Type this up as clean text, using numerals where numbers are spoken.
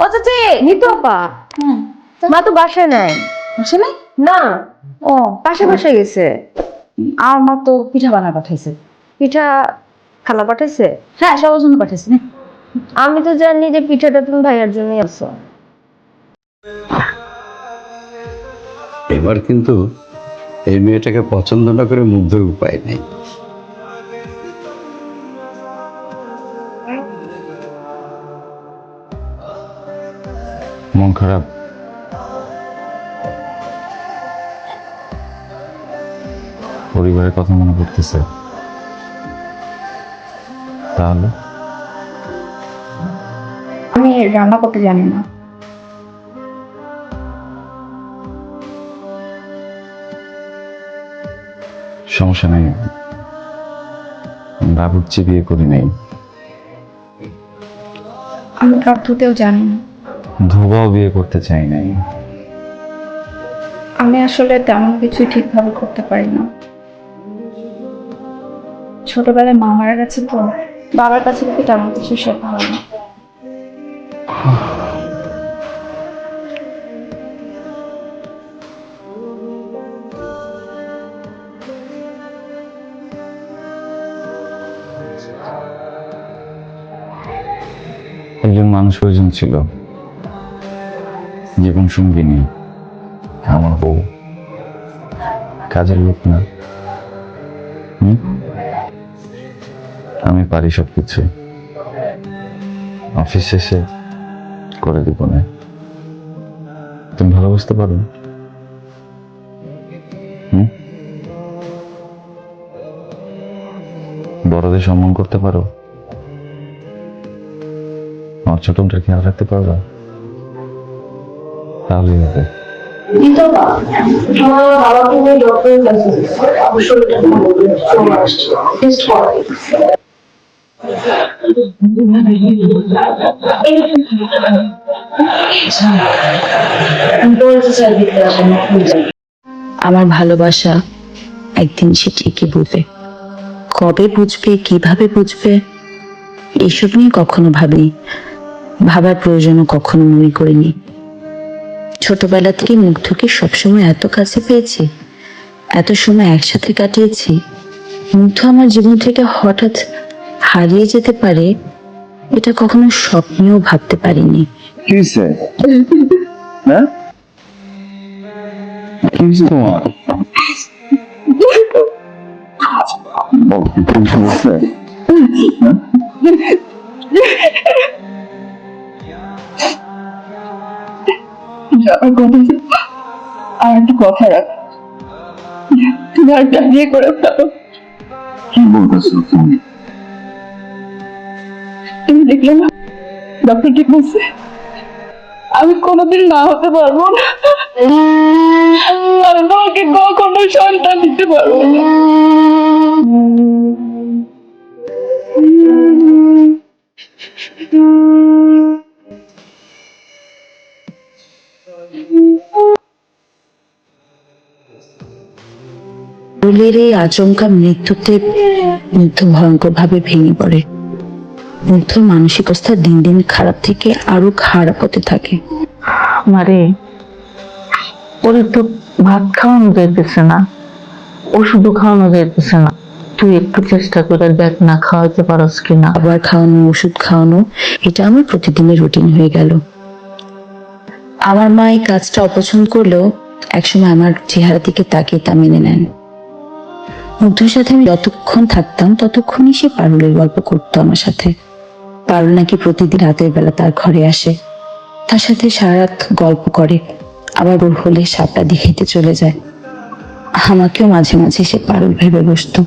ও চাচি নিতু আপা, মা তো বাসায় নাই। আসে নাই? না, ও পাশে বাসায় গেছে। আমার মা তো পিঠা বানা পাঠাইছে। পিঠা খালা পাঠাইছে? হ্যাঁ, সবার জন্য পাঠাইছে না। আমি তো জানি যে পিঠাটা তুমি ভাইয়ার জন্যই আছো। এবার কিন্তু এই মেয়েটাকে পছন্দ না করে মুগ্ধর উপায় নেই। মন খারাপ? পরিবারের কথা মনে পড়তেছে? তাহলে আমি রান্না করতে জানি না। সমস্যা নেই, বাবুর্চি বিয়ে করি নাই। আমি কাপ ধুতেও জানি না। ধোবাও বিয়ে করতে চাই নাই। আমি আসলে তেমন কিছু ঠিকভাবে করতে পারি না। ছোটবেলায় মা মারা গেছে তো, বাবার কাছে থেকে তেমন কিছু শেখা হয় না। একজন মানুষ প্রয়োজন ছিল, জীবন সঙ্গিনী, আমার বউ, কাজের লোক না। আমি পারি সবকিছু, অফিস শেষে করে দিব না। তুমি ভালোবাসতে পারো? বড়দের সম্মান করতে পারো? আমার ছোটটার খেয়াল রাখতে পারবা? তাহলেই হবে। আমার ভালোবাসা একদিন সে ঠিকই বুঝবে। কবে বুঝবে, কিভাবে বুঝবে, এইসব নিয়ে কখনো ভাবিনি, ভাবার প্রয়োজনও কখনো মনে করিনি। ছোটবেলা থেকে মুগ্ধকে সবসময় এত কাছে পেয়েছি, এত সময় একসাথে কাটিয়েছি। মুগ্ধ আমার জীবন থেকে হঠাৎ হারিয়ে যেতে পারে, এটা কখনো স্বপ্নেও ভাবতে পারিনি। কি হয়েছে? হ্যাঁ, কি হয়েছে তোমার? আর একটা কথা রাখ, তুমি আর বিয়ে করে ফেলো। কি বলতেছো তুমি? তুমি দেখলে না, ডক্টর ঠিক বলছে আমি কোনোদিন না হতে পারবো না। আমি তোমাকে কখনো সন্তান দিতে পারবো না। পারুলের এই আচমকা মৃত্যুতে মুগ্ধ ভয়ঙ্কর ভাবে ভেঙে পড়ে। মুগ্ধর মানসিক অবস্থা দিন দিন খারাপ থেকে আরো খারাপ হতে থাকে। মারে, ওরে তো ভাত খাওয়ানো যাইতেছে না, ওষুধও খাওয়ানো যাইতেছে না। তুই একটু চেষ্টা করে দেখ না, খাওয়াইতে পারস কিনা। খাবার খাওয়ানো, ওষুধ খাওয়ানো, এটা আমার প্রতিদিনের রুটিন হয়ে গেল। আমার মা এই কাজটা অপছন্দ করলেও একসময় আমার চেহারা দিকে তাকিয়ে তা মেনে নেন। মুগ্ধর সাথে আমি যতক্ষণ থাকতাম ততক্ষণই সে পারুলের গল্প করতো আমার সাথে। পারুল নাকি প্রতিদিন রাতের বেলা তার ঘরে আসে, তার সাথে সারা রাত গল্প করে, আবার ওর হলে সাপটা দিয়ে হেঁটে চলে যায়। আমাকেও মাঝে মাঝে সে পারুল ভেবে বসতো।